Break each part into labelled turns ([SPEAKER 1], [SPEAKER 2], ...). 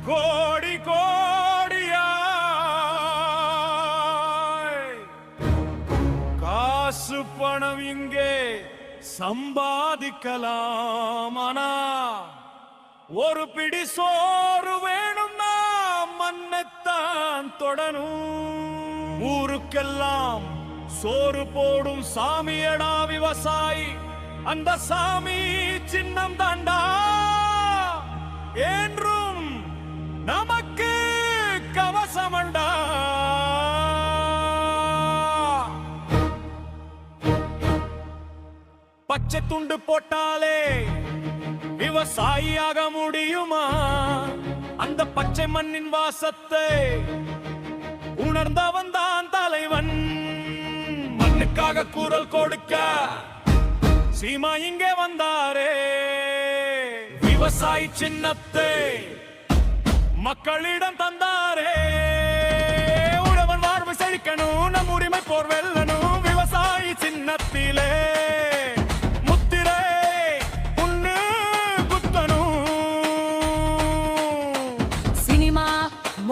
[SPEAKER 1] கோடி கோடியாய் காசு பணம் இங்கே சம்பாதிக்கலாம். ஆனா ஒரு பிடி சோறு வேணும்னா மண்ணைத்தான் தொடணும். ஊருக்கெல்லாம் சோறு போடும் சாமியடா விவசாயி. அந்த சாமி சின்னம் தாண்டா என்றும் நமக்கு கவசமண்டா. பச்சை துண்டு போட்டாலே விவசாயியாக முடியுமா? அந்த பச்சை மண்ணின் வாசத்தை உணர்ந்தவன் தான் தலைவன். மண்ணுக்காக குரல் கொடுக்க சீமா இங்கே வந்தாரே. விவசாயி சின்னத்தை மக்களிடம் தந்தாரே. உழவன் வாழ்வு செழிக்கணும், நம் உரிமை போர் வெல்லணும். விவசாயி சின்னத்திலே முத்திரை உன்னு குத்தணும்.
[SPEAKER 2] சினிமா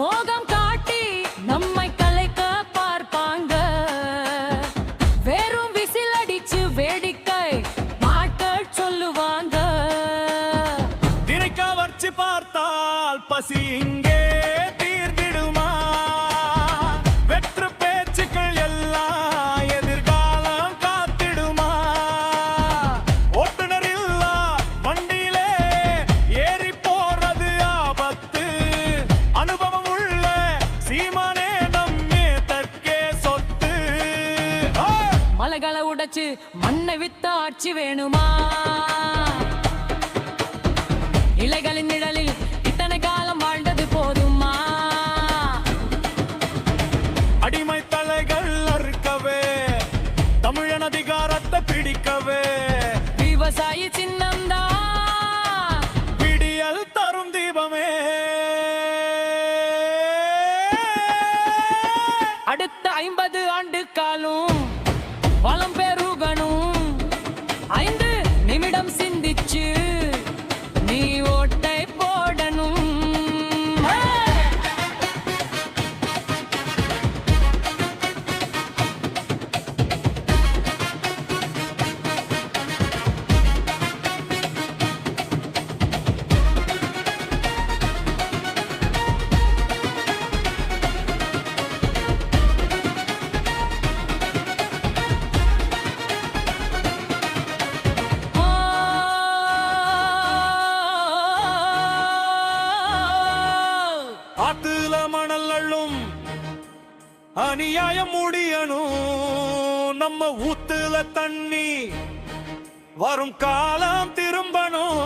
[SPEAKER 2] மோகம் காட்டி நம்மை கலைக்க பார்ப்பாங்க. வெறும் விசில் அடிச்சு வேடிக்கை பாட்டல் சொல்லுவாங்க.
[SPEAKER 1] திரைக்க வச்சு பார்த்தால் பசி இங்கே தீர்ந்திடுமா? வெற்று பேச்சுக்கள் எல்லாம் எதிர்காலம் காத்திடுமா? ஓட்டுநர் இல்லா வண்டியிலே ஏறி போறது ஆபத்து. அனுபவம் உள்ள சீமானே நம்மே தற்கே சொத்து.
[SPEAKER 2] மலைகளை உடைச்சு மண்ணை வித்த ஆட்சி வேணுமா? இலைகளின் நிழலில் இத்தனை காலம் வாழ்ந்தது போதுமா?
[SPEAKER 1] அடிமை தலைகள் அறுக்கவே, தமிழன் அதிகாரத்தை பிடிக்கவே.
[SPEAKER 2] விவசாயி சின்னம்தான்
[SPEAKER 1] விடியல் தரும் தீபமே.
[SPEAKER 2] அடுத்த 50 ஆண்டு காலம் வளம் பெருகணும். 5 நிமிடம் சிந்திச்சு நீ ஓட்டை போடணும்.
[SPEAKER 1] ஆத்துல மணல் அள்ளும் அநியாயம் முடியணும். நம்ம ஊத்துல தண்ணி வரும் காலம் திரும்பணும்.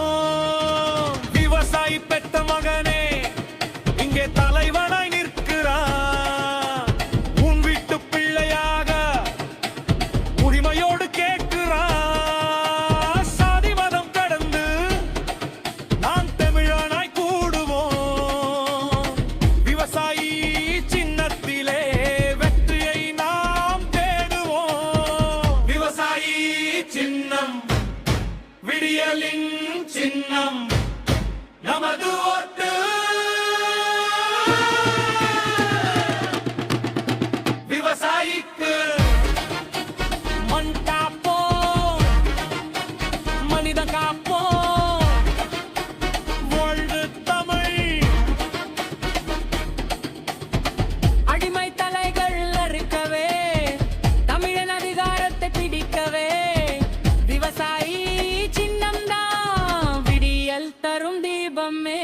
[SPEAKER 1] விவசாயி பெத்த மகனே இங்கே தலைவனாய் நிற்கிறான். உன் வீட்டு பிள்ளையாக உரிமையோடு கேட்கிறான். சாதி மதம் கடந்து நான் தமிழனாய் கூடுவோம். விவசாயி சின்னத்திலே வெற்றியை நாம் தேடுவோம். விவசாயி சின்னம் விடியலின் சின்னம் நமது ஓட்டு. விவசாயிக்கு மண் காப்போம், மனித காப்போம். வாழ்வு தமிழ்.
[SPEAKER 2] அடிமை தலைகள் அறுக்கவே, தமிழன் அதிகாரத்தை பிடிக்கவே. விவசாயி சின்னம்தான் விடியல் தரும் தீபமே.